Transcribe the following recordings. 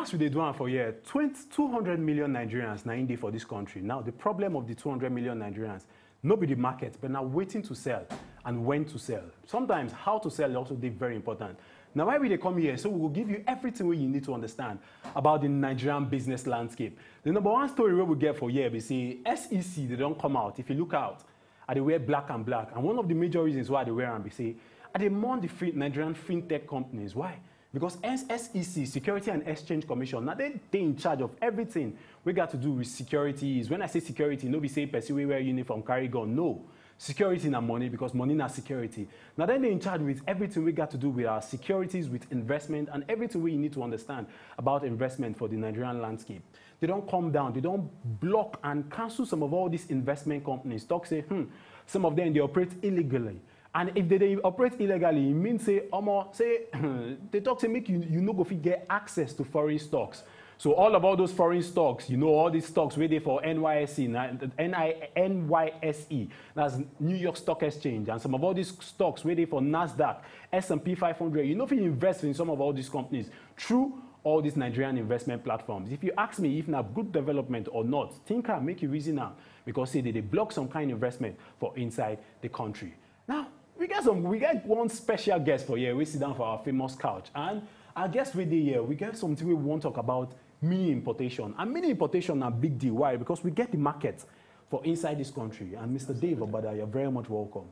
as we dey do for here, 200 million Nigerians now in there for this country. Now, the problem of the 200 million Nigerians, not be the market, but now waiting to sell and when to sell. Sometimes how to sell also is very important. Now, why we they come here? So we will give you everything you need to understand about the Nigerian business landscape. The number one story we will get for here, we say SEC, they don't come out. If you look out, they wear black and black. And one of the major reasons why they wear them, we say, they mourn the Nigerian fintech companies. Why? Because SEC, Security and Exchange Commission, now they in charge of everything we got to do with securities. When I say security, nobody say person we wear uniform, carry gun. No. Security na money, because money na security. Now then they're in charge with everything we got to do with our securities, with investment, and everything we need to understand about investment for the Nigerian landscape. They don't come down, they don't block and cancel some of all these investment companies. Talk say, some of them, they operate illegally. And if they operate illegally, it means say, they talk say make you no go fit get access to foreign stocks. So all about those foreign stocks, you know, all these stocks waiting for NYSE, NYSE, that's New York Stock Exchange, and some of all these stocks waiting for NASDAQ, S&P 500. You know, if you invest in some of all these companies through all these Nigerian investment platforms. If you ask me if not good development or not, think I make you reason now, because say they block some kind of investment for inside the country. Now, we get one special guest for here. We sit down for our famous couch, and our guest with the here, we get something we want to talk about mini importation. And mini importation are a big deal. Why? Because we get the market for inside this country. And Mr. Dave Obada, you're very much welcome.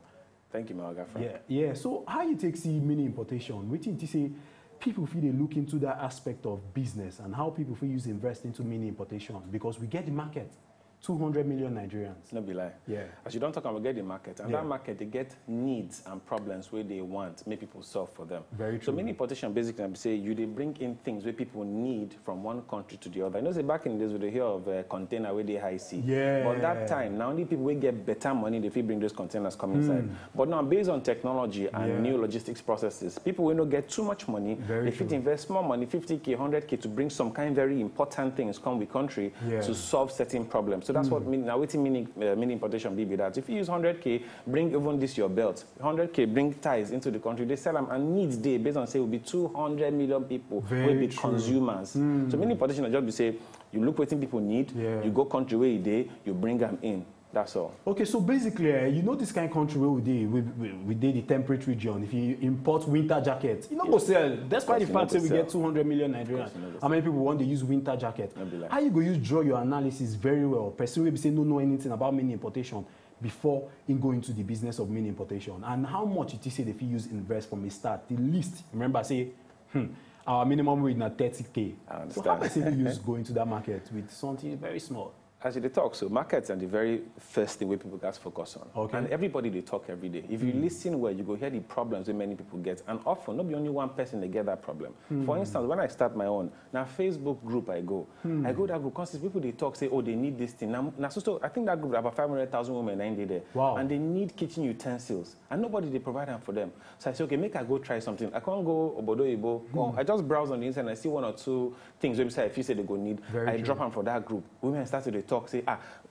Thank you, Malga. Yeah. So how you take see mini importation? We think to say people feel they look into that aspect of business and how people feel use invest into mini importation, because we get the market. 200 million Nigerians. No be lie. Yeah. As you don't talk about get the market, and that market they get needs and problems where they want, make people solve for them. Very true. So many importation basically I say you they bring in things where people need from one country to the other. You know, say back in the days we hear of a container where they high sea. Yeah. But that time, now only people will get better money if they bring those containers come inside. But now based on technology and new logistics processes, people will not get too much money. They fit invest more money, 50K, 100K to bring some kind of very important things come with country to solve certain problems. So that's what now waiting mini importation be that. If you use 100K, bring even this your belt. 100K, bring ties into the country. They sell them and needs day based on say will be 200 million people will be consumers. So mini importation is just be say you look what people need, you go country where they, you bring them in. That's all. Okay, so basically, you know this kind of country where we did the temperate region. If you import winter jackets, you know go sell. That's why the fact that we get 200 million Nigerians. How many people want to use winter jacket? How you go use draw your analysis very well? Person will be saying no know anything about mini importation before in going into the business of mini importation, and how much it is say if you use invest from the start. The least, remember say, our minimum wage na 30K. So how much you use going to that market with something very small? As they talk, so markets are the very first thing where people guys focus on. Okay. And everybody they talk every day. If you listen well, you go hear the problems that many people get. And often, not be only one person they get that problem. For instance, when I start my own, now Facebook group I go that group because people they talk, say, oh, they need this thing. Now so I think that group about 500,000 women in there. Wow. And they need kitchen utensils. And nobody they provide them for them. So I say, okay, make I go try something. I can't go Obodo. I just browse on the internet and I see one or two things website if you say they go need. I drop them for that group. Women start to talk, say,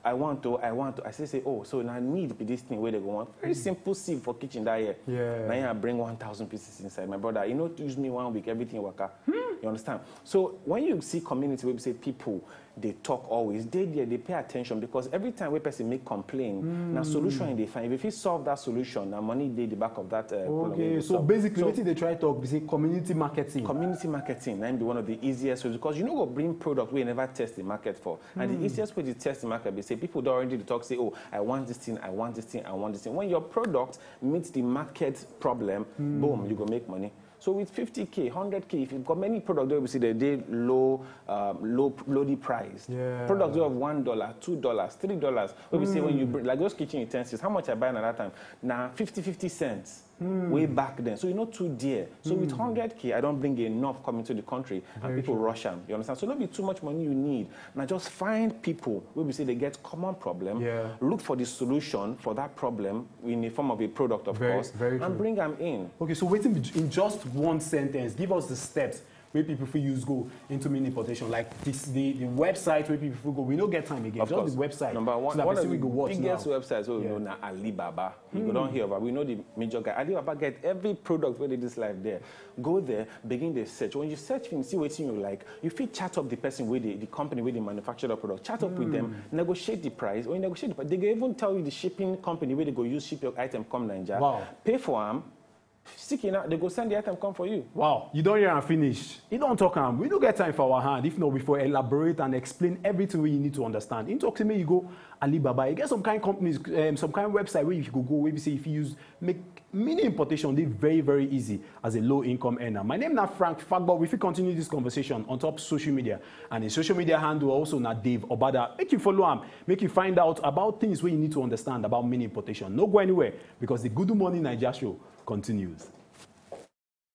I want to. I say, oh, so now need be this thing where they go on. Very simple sieve for kitchen that year. Yeah. Now I bring 1,000 pieces inside. My brother, you know, use me 1 week, everything work out. You understand? So when you see community where we say people, they talk always, they pay attention, because every time we person make complaint, now solution they find. If you solve that solution, now money they the back of that okay, so basically what they try to talk, they say community marketing. Community marketing might be one of the easiest ways, because you know go bring product we never test the market for. And the easiest way to test the market, they say people don't already talk, say, oh, I want this thing, I want this thing, I want this thing. When your product meets the market problem, boom, you go make money. So with 50K, 100K, if you've got many products, we see that they low the price. Yeah. Products of $1, $2, $3. When we say when you bring, like those kitchen utensils, how much I buy at that time? Now 50 cents. Way back then. So you're not too dear. So with 100K, I don't bring enough coming to the country and people rush them. You understand? So not be too much money you need. Now just find people where we say they get common problem. Look for the solution for that problem in the form of a product, of course, and bring them in. Okay, so waiting in just one sentence, give us the steps where people use go into mini importation, like this, the website where people go. We don't get time again. Of just course. the website. Number one, so that one of the we go watch biggest now. websites we know now Alibaba. You don't hear about. We know the major guy. Alibaba get every product where they this life there. Go there, begin the search. When you search and see what you like, you feel chat up the person with the company where they manufacture the product. Chat up with them, negotiate the price. When you negotiate the price, they can even tell you the shipping company where they go use ship your item come Naija. Wow. Pay for them. Sticking out, they go send the item come for you. Wow, you don't hear and finish. You don't talk and we don't get time for our hand. If not, before elaborate and explain everything you need to understand. In talk to me, you go Alibaba. You get some kind of companies, some kind of website where you go, where you say if you use make mini importation, they very, very easy as a low income earner. My name is Frank Fagbot. We will continue this conversation on top social media. And the social media handle also now Dave Obada. Make you follow him, make you find out about things where you need to understand about mini importation. No go anywhere because the Good Morning Naija show continues.